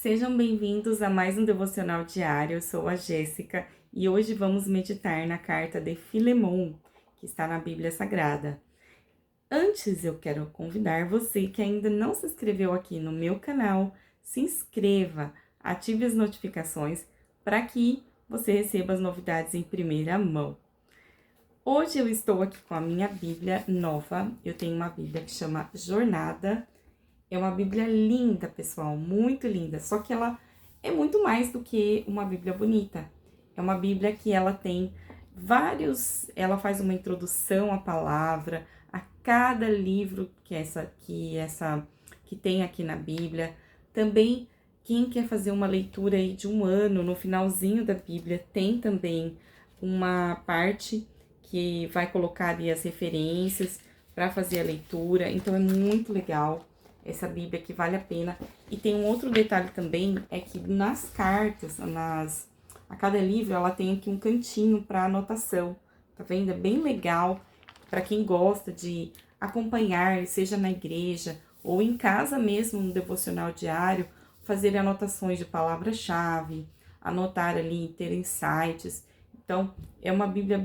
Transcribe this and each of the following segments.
Sejam bem-vindos a mais um devocional diário. Eu sou a Jéssica e hoje vamos meditar na carta de Filemon, que está na Bíblia Sagrada. Antes, eu quero convidar você que ainda não se inscreveu aqui no meu canal, se inscreva, ative as notificações para que você receba as novidades em primeira mão. Hoje eu estou aqui com a minha Bíblia nova. Eu tenho uma Bíblia que chama Jornada. É uma Bíblia linda, pessoal, muito linda. Só que ela é muito mais do que uma Bíblia bonita. É uma Bíblia que ela tem ela faz uma introdução à palavra, a cada livro que tem aqui na Bíblia. Também quem quer fazer uma leitura aí de um ano, no finalzinho da Bíblia, tem também uma parte que vai colocar ali as referências para fazer a leitura. Então é muito legal. Essa Bíblia que vale a pena. E tem um outro detalhe também, é que nas cartas, a cada livro, ela tem aqui um cantinho para anotação. Tá vendo? É bem legal para quem gosta de acompanhar, seja na igreja ou em casa mesmo, no devocional diário, fazer anotações de palavra-chave, anotar ali, ter insights. Então, é uma Bíblia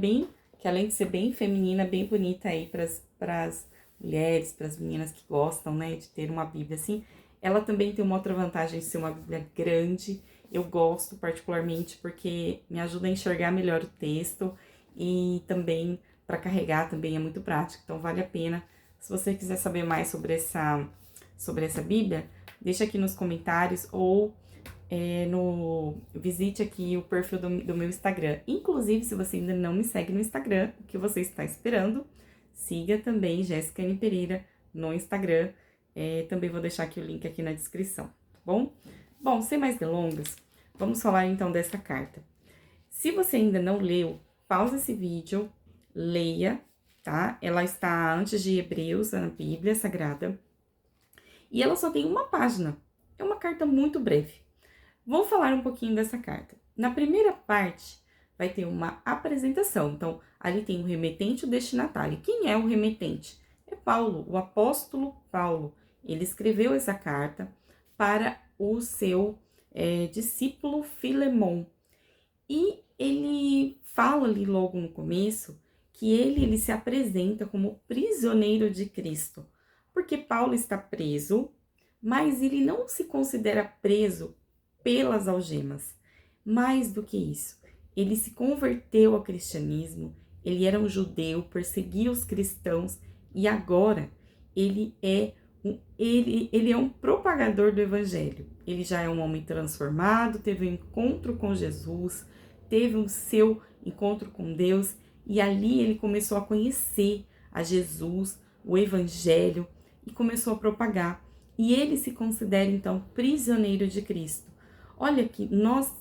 que além de ser bem feminina, bem bonita aí para as mulheres, para as meninas que gostam, né, de ter uma Bíblia assim. Ela também tem uma outra vantagem de ser uma Bíblia grande. Eu gosto particularmente porque me ajuda a enxergar melhor o texto e também para carregar também é muito prático. Então vale a pena. Se você quiser saber mais sobre essa Bíblia, deixa aqui nos comentários ou visite aqui o perfil do meu Instagram. Inclusive, se você ainda não me segue no Instagram, o que você está esperando? Siga também Jéssica N. Pereira no Instagram. Também vou deixar aqui o link aqui na descrição, tá bom? Bom, sem mais delongas, vamos falar então dessa carta. Se você ainda não leu, pausa esse vídeo, leia, tá? Ela está antes de Hebreus, na Bíblia Sagrada. E ela só tem uma página. É uma carta muito breve. Vou falar um pouquinho dessa carta. Na primeira parte, vai ter uma apresentação. Então, ali tem o remetente e o destinatário. Quem é o remetente? É Paulo, o apóstolo Paulo. Ele escreveu essa carta para o seu discípulo Filemon. E ele fala ali logo no começo que ele se apresenta como prisioneiro de Cristo. Porque Paulo está preso, mas ele não se considera preso pelas algemas. Mais do que isso, ele se converteu ao cristianismo, ele era um judeu, perseguia os cristãos e agora ele é um propagador do evangelho. Ele já é um homem transformado, teve um encontro com Jesus, teve o seu encontro com Deus e ali ele começou a conhecer a Jesus, o evangelho e começou a propagar. E ele se considera então prisioneiro de Cristo. Olha que nós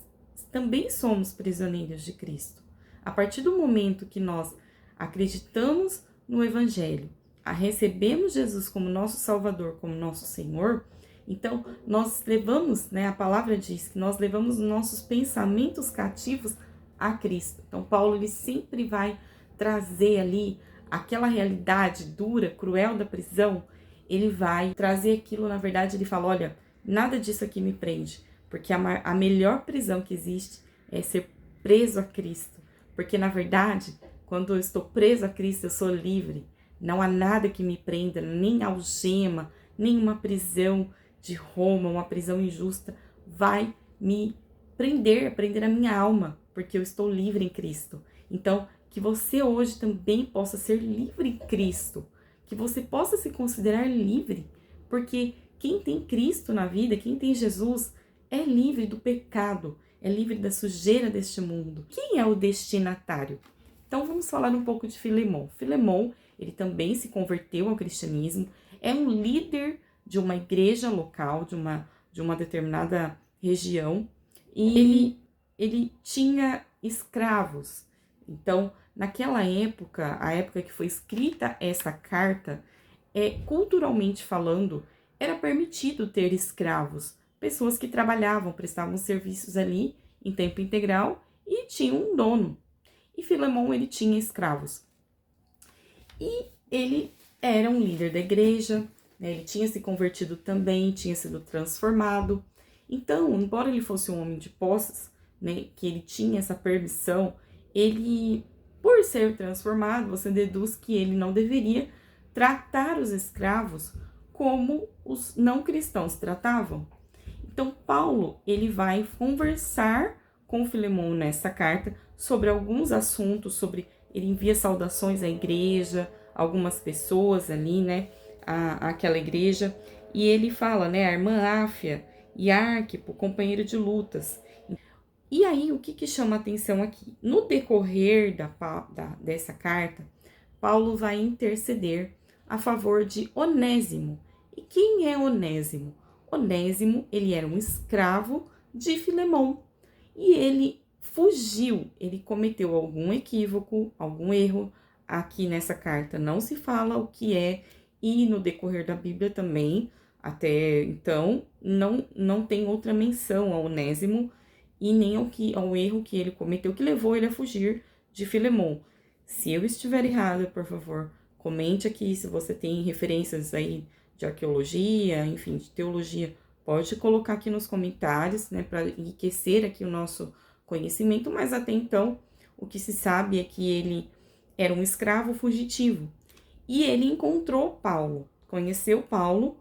também somos prisioneiros de Cristo. A partir do momento que nós acreditamos no Evangelho, recebemos Jesus como nosso Salvador, como nosso Senhor, então nós levamos, a palavra diz que nós levamos nossos pensamentos cativos a Cristo. Então Paulo ele sempre vai trazer ali aquela realidade dura, cruel da prisão, ele vai trazer aquilo, na verdade ele fala, olha, nada disso aqui me prende. Porque a melhor prisão que existe é ser preso a Cristo. Porque, na verdade, quando eu estou preso a Cristo, eu sou livre. Não há nada que me prenda, nem algema, nem uma prisão de Roma, uma prisão injusta, vai me prender a minha alma, porque eu estou livre em Cristo. Então, que você hoje também possa ser livre em Cristo. Que você possa se considerar livre. Porque quem tem Cristo na vida, quem tem Jesus, é livre do pecado, é livre da sujeira deste mundo. Quem é o destinatário? Então vamos falar um pouco de Filemon. Filemon, ele também se converteu ao cristianismo, é um líder de uma igreja local, de uma determinada região, e ele tinha escravos. Então, naquela época, a época que foi escrita essa carta, culturalmente falando, era permitido ter escravos, pessoas que trabalhavam, prestavam serviços ali em tempo integral e tinham um dono. E Filemon, ele tinha escravos. E ele era um líder da igreja, ele tinha se convertido também, tinha sido transformado. Então, embora ele fosse um homem de posses, né, que ele tinha essa permissão, ele, por ser transformado, você deduz que ele não deveria tratar os escravos como os não cristãos tratavam. Então, Paulo, ele vai conversar com Filemon nessa carta sobre alguns assuntos, ele envia saudações à igreja, algumas pessoas ali, né, àquela igreja, e ele fala, né, a irmã Áfia e Arquipo, companheiro de lutas. E aí, o que chama a atenção aqui? No decorrer dessa carta, Paulo vai interceder a favor de Onésimo. E quem é Onésimo? Onésimo, ele era um escravo de Filemon. E ele fugiu, ele cometeu algum equívoco, algum erro. Aqui nessa carta não se fala o que é, e no decorrer da Bíblia também, até então, não tem outra menção a Onésimo e nem ao erro que ele cometeu, que levou ele a fugir de Filemon. Se eu estiver errada, por favor, comente aqui se você tem referências aí de arqueologia, enfim, de teologia, pode colocar aqui nos comentários, né, para enriquecer aqui o nosso conhecimento, mas até então o que se sabe é que ele era um escravo fugitivo. E ele encontrou Paulo, conheceu Paulo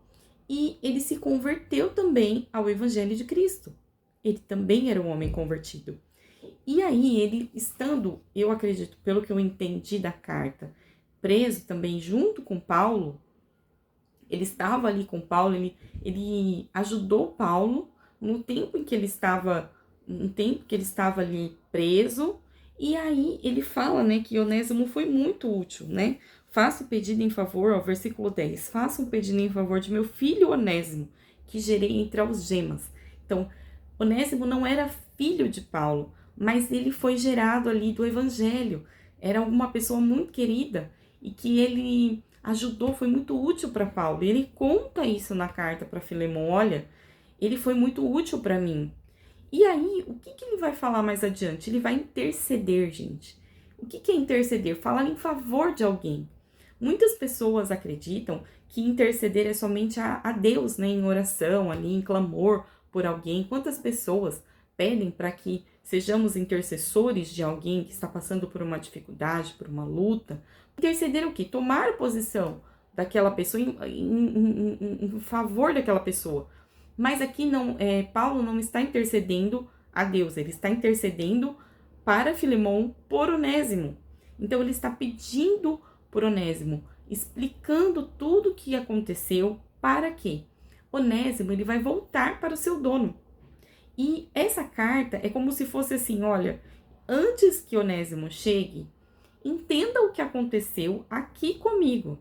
e ele se converteu também ao Evangelho de Cristo. Ele também era um homem convertido. E aí ele, estando, eu acredito, pelo que eu entendi da carta, preso também junto com Paulo, ele estava ali com Paulo, ele ajudou Paulo no tempo em que ele estava, ali preso, e aí ele fala, né, que Onésimo foi muito útil, né? Faça o pedido em favor, ó, versículo 10, faça um pedido em favor de meu filho Onésimo, que gerei entre algemas. Então, Onésimo não era filho de Paulo, mas ele foi gerado ali do evangelho, era uma pessoa muito querida, e que ele ajudou, foi muito útil para Paulo. Ele conta isso na carta para Filemon, olha, ele foi muito útil para mim. E aí, o que ele vai falar mais adiante? Ele vai interceder, gente. O que é interceder? Falar em favor de alguém. Muitas pessoas acreditam que interceder é somente a Deus, né, em oração, ali em clamor por alguém. Quantas pessoas pedem para que sejamos intercessores de alguém que está passando por uma dificuldade, por uma luta? Interceder o quê? Tomar posição daquela pessoa em favor daquela pessoa. Mas aqui não, Paulo não está intercedendo a Deus, ele está intercedendo para Filemon por Onésimo. Então ele está pedindo por Onésimo, explicando tudo o que aconteceu, para que Onésimo ele vai voltar para o seu dono. E essa carta é como se fosse assim, olha, antes que Onésimo chegue, entenda o que aconteceu aqui comigo.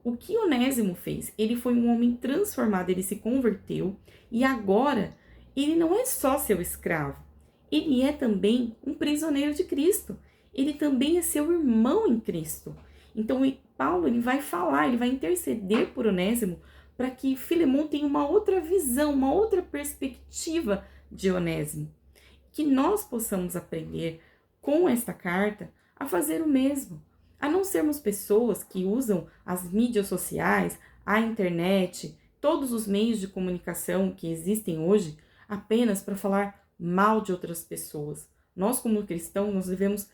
O que Onésimo fez? Ele foi um homem transformado, ele se converteu e agora ele não é só seu escravo, ele é também um prisioneiro de Cristo. Ele também é seu irmão em Cristo. Então, Paulo ele vai falar, ele vai interceder por Onésimo para que Filemon tenha uma outra visão, uma outra perspectiva de Onésimo. Que nós possamos aprender com esta carta a fazer o mesmo, a não sermos pessoas que usam as mídias sociais, a internet, todos os meios de comunicação que existem hoje apenas para falar mal de outras pessoas. Nós, como cristãos, nós devemos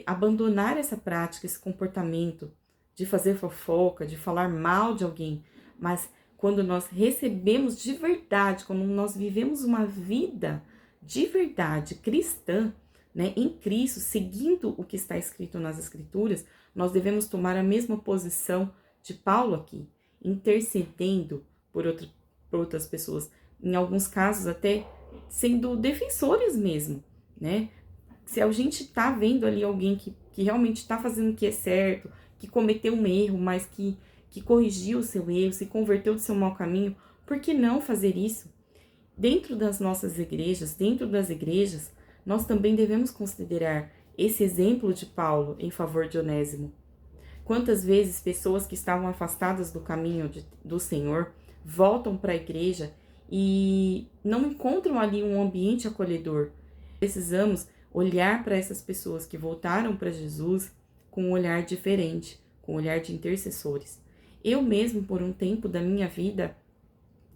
abandonar essa prática, esse comportamento de fazer fofoca, de falar mal de alguém, mas quando nós recebemos de verdade, quando nós vivemos uma vida de verdade cristã, né, em Cristo, seguindo o que está escrito nas Escrituras, nós devemos tomar a mesma posição de Paulo aqui, intercedendo por outras pessoas, em alguns casos até sendo defensores mesmo, né? Se a gente está vendo ali alguém que realmente está fazendo o que é certo, que cometeu um erro, mas que corrigiu o seu erro, se converteu do seu mau caminho, por que não fazer isso? Dentro das nossas igrejas, dentro das igrejas, nós também devemos considerar esse exemplo de Paulo em favor de Onésimo. Quantas vezes pessoas que estavam afastadas do caminho do Senhor voltam para a igreja e não encontram ali um ambiente acolhedor. Precisamos olhar para essas pessoas que voltaram para Jesus com um olhar diferente, com um olhar de intercessores. Eu mesmo, por um tempo da minha vida,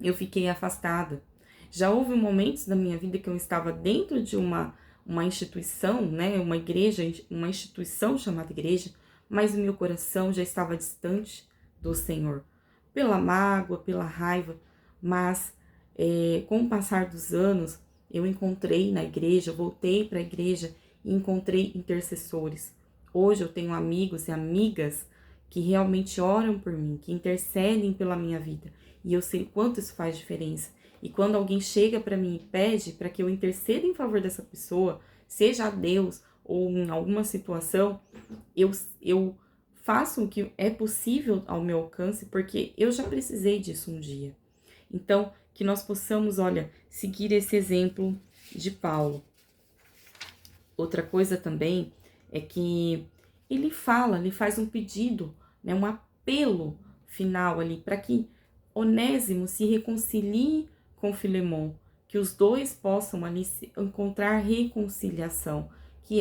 eu fiquei afastada. Já houve momentos da minha vida que eu estava dentro de uma instituição, né, uma igreja, uma instituição chamada igreja, mas o meu coração já estava distante do Senhor, pela mágoa, pela raiva, mas com o passar dos anos, eu encontrei na igreja, voltei para a igreja e encontrei intercessores. Hoje eu tenho amigos e amigas que realmente oram por mim, que intercedem pela minha vida. E eu sei quanto isso faz diferença. E quando alguém chega para mim e pede para que eu interceda em favor dessa pessoa, seja a Deus ou em alguma situação, eu faço o que é possível ao meu alcance, porque eu já precisei disso um dia. Então, que nós possamos, olha, seguir esse exemplo de Paulo. Outra coisa também é que ele faz um pedido, né, um apelo final ali para que Onésimo se reconcilie com Filemon, que os dois possam ali encontrar reconciliação, que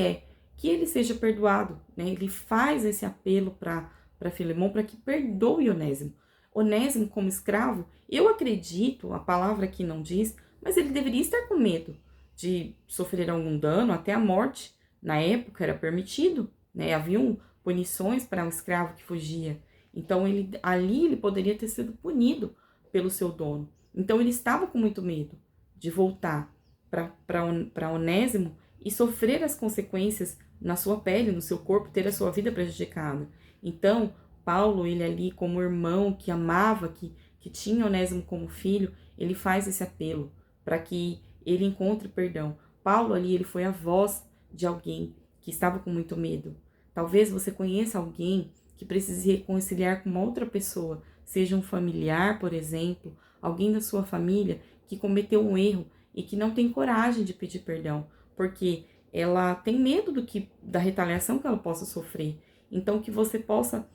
ele seja perdoado, né? Ele faz esse apelo para Filemon para que perdoe Onésimo. Onésimo como escravo, eu acredito, a palavra aqui não diz, mas ele deveria estar com medo de sofrer algum dano, até a morte. Na época era permitido, né? Haviam punições para um escravo que fugia. Então ali ele poderia ter sido punido pelo seu dono. Então ele estava com muito medo de voltar para Onésimo e sofrer as consequências na sua pele, no seu corpo, ter a sua vida prejudicada. Então Paulo, ele ali como irmão que amava, que tinha Onésimo como filho, ele faz esse apelo para que ele encontre perdão. Paulo ali, ele foi a voz de alguém que estava com muito medo. Talvez você conheça alguém que precise se reconciliar com uma outra pessoa, seja um familiar, por exemplo, alguém da sua família que cometeu um erro e que não tem coragem de pedir perdão, porque ela tem medo da retaliação que ela possa sofrer. Então, que você possa,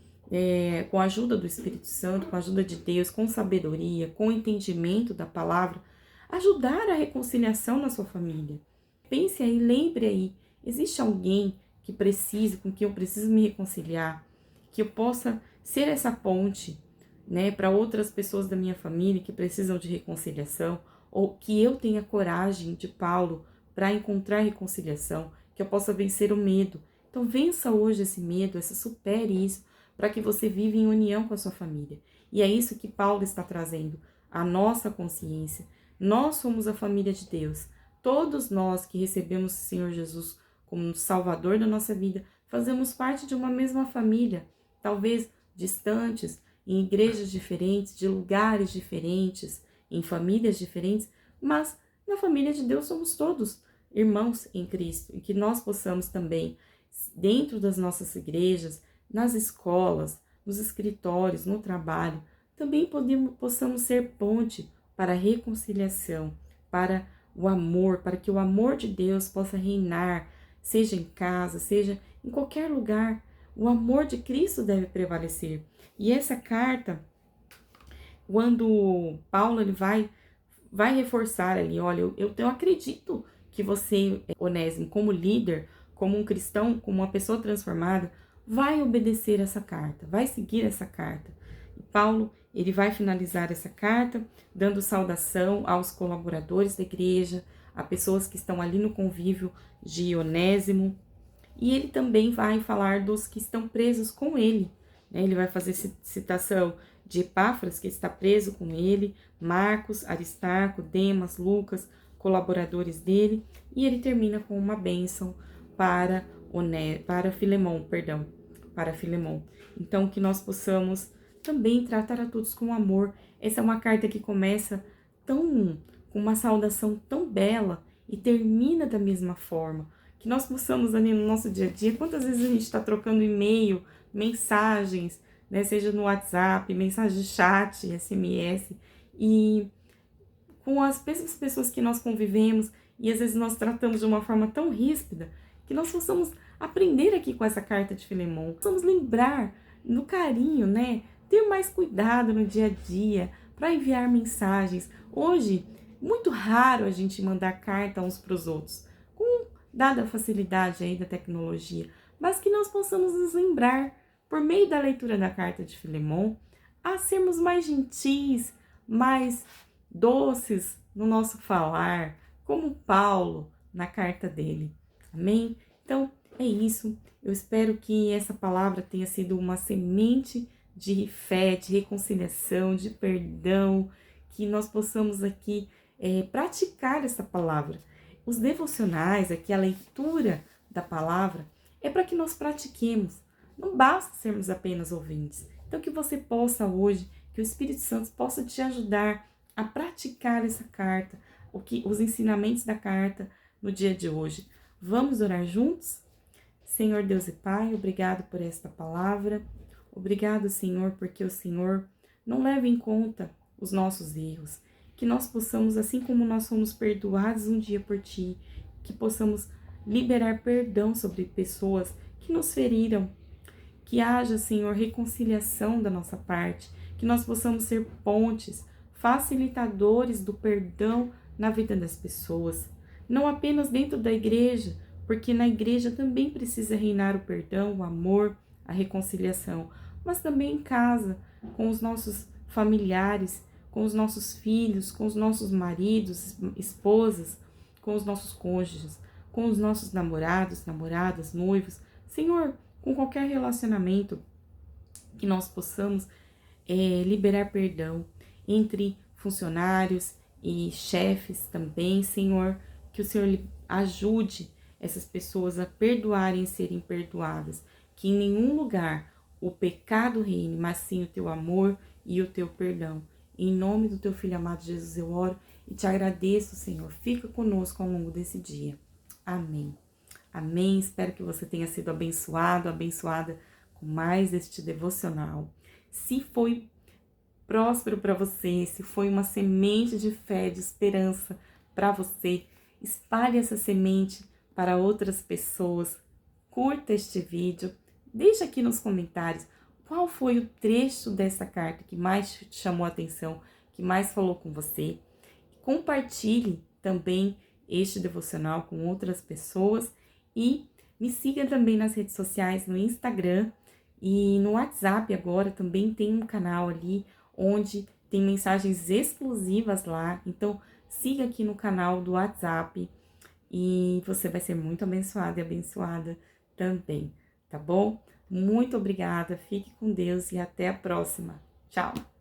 com a ajuda do Espírito Santo, com a ajuda de Deus, com sabedoria, com entendimento da palavra, ajudar a reconciliação na sua família. Pense aí, lembre aí, existe alguém que precise, com quem eu preciso me reconciliar, que eu possa ser essa ponte, né, para outras pessoas da minha família que precisam de reconciliação, ou que eu tenha coragem de Paulo para encontrar reconciliação, que eu possa vencer o medo. Então vença hoje esse medo, supere isso, para que você viva em união com a sua família. E é isso que Paulo está trazendo, a nossa consciência. Nós somos a família de Deus. Todos nós que recebemos o Senhor Jesus como Salvador da nossa vida, fazemos parte de uma mesma família, talvez distantes, em igrejas diferentes, de lugares diferentes, em famílias diferentes, mas na família de Deus somos todos irmãos em Cristo, e que nós possamos também, dentro das nossas igrejas, nas escolas, nos escritórios, no trabalho, também possamos ser ponte para a reconciliação, para o amor, para que o amor de Deus possa reinar, seja em casa, seja em qualquer lugar. O amor de Cristo deve prevalecer. E essa carta, quando Paulo ele vai reforçar ali, olha, eu acredito que você, Onésimo, como líder, como um cristão, como uma pessoa transformada, vai obedecer essa carta, vai seguir essa carta. E Paulo, ele vai finalizar essa carta dando saudação aos colaboradores da igreja, a pessoas que estão ali no convívio de Onésimo, e ele também vai falar dos que estão presos com ele, né? Ele vai fazer citação de Epáfras, que está preso com ele, Marcos, Aristarco, Demas, Lucas, colaboradores dele, e ele termina com uma bênção para Filemon. Então, que nós possamos também tratar a todos com amor. Essa é uma carta que começa com uma saudação tão bela e termina da mesma forma. Que nós possamos ali no nosso dia a dia, quantas vezes a gente está trocando e-mail, mensagens, né, seja no WhatsApp, mensagem de chat, SMS, e com as mesmas pessoas que nós convivemos, e às vezes nós tratamos de uma forma tão ríspida, que nós possamos aprender aqui com essa carta de Filemon, possamos lembrar no carinho, né, ter mais cuidado no dia a dia para enviar mensagens. Hoje, muito raro a gente mandar carta uns para os outros, dada a facilidade aí da tecnologia, mas que nós possamos nos lembrar, por meio da leitura da carta de Filemon, a sermos mais gentis, mais doces, no nosso falar, como Paulo na carta dele. Amém? Então, é isso. Eu espero que essa palavra tenha sido uma semente de fé, de reconciliação, de perdão, que nós possamos aqui praticar essa palavra. Os devocionais, aqui a leitura da palavra, é para que nós pratiquemos. Não basta sermos apenas ouvintes. Então, que você possa hoje, que o Espírito Santo possa te ajudar a praticar essa carta, os ensinamentos da carta no dia de hoje. Vamos orar juntos? Senhor Deus e Pai, obrigado por esta palavra. Obrigado, Senhor, porque o Senhor não leva em conta os nossos erros. Que nós possamos, assim como nós fomos perdoados um dia por Ti, que possamos liberar perdão sobre pessoas que nos feriram. Que haja, Senhor, reconciliação da nossa parte. Que nós possamos ser pontes, facilitadores do perdão na vida das pessoas. Não apenas dentro da igreja, porque na igreja também precisa reinar o perdão, o amor, a reconciliação, mas também em casa, com os nossos familiares, com os nossos filhos, com os nossos maridos, esposas, com os nossos cônjuges, com os nossos namorados, namoradas, noivos. Senhor, com qualquer relacionamento, que nós possamos liberar perdão entre funcionários e chefes também, Senhor, que o Senhor ajude essas pessoas a perdoarem e serem perdoadas, que em nenhum lugar o pecado reine, mas sim o teu amor e o teu perdão. Em nome do teu Filho amado Jesus eu oro e te agradeço, Senhor. Fica conosco ao longo desse dia. Amém. Amém. Espero que você tenha sido abençoado, abençoada com mais este devocional. Se foi próspero para você, se foi uma semente de fé, de esperança para você, espalhe essa semente para outras pessoas. Curta este vídeo. Deixa aqui nos comentários qual foi o trecho dessa carta que mais te chamou a atenção, que mais falou com você. Compartilhe também este devocional com outras pessoas e me siga também nas redes sociais, no Instagram e no WhatsApp agora também tem um canal ali onde tem mensagens exclusivas lá. Então, siga aqui no canal do WhatsApp e você vai ser muito abençoado e abençoada também, tá bom? Muito obrigada, fique com Deus e até a próxima. Tchau!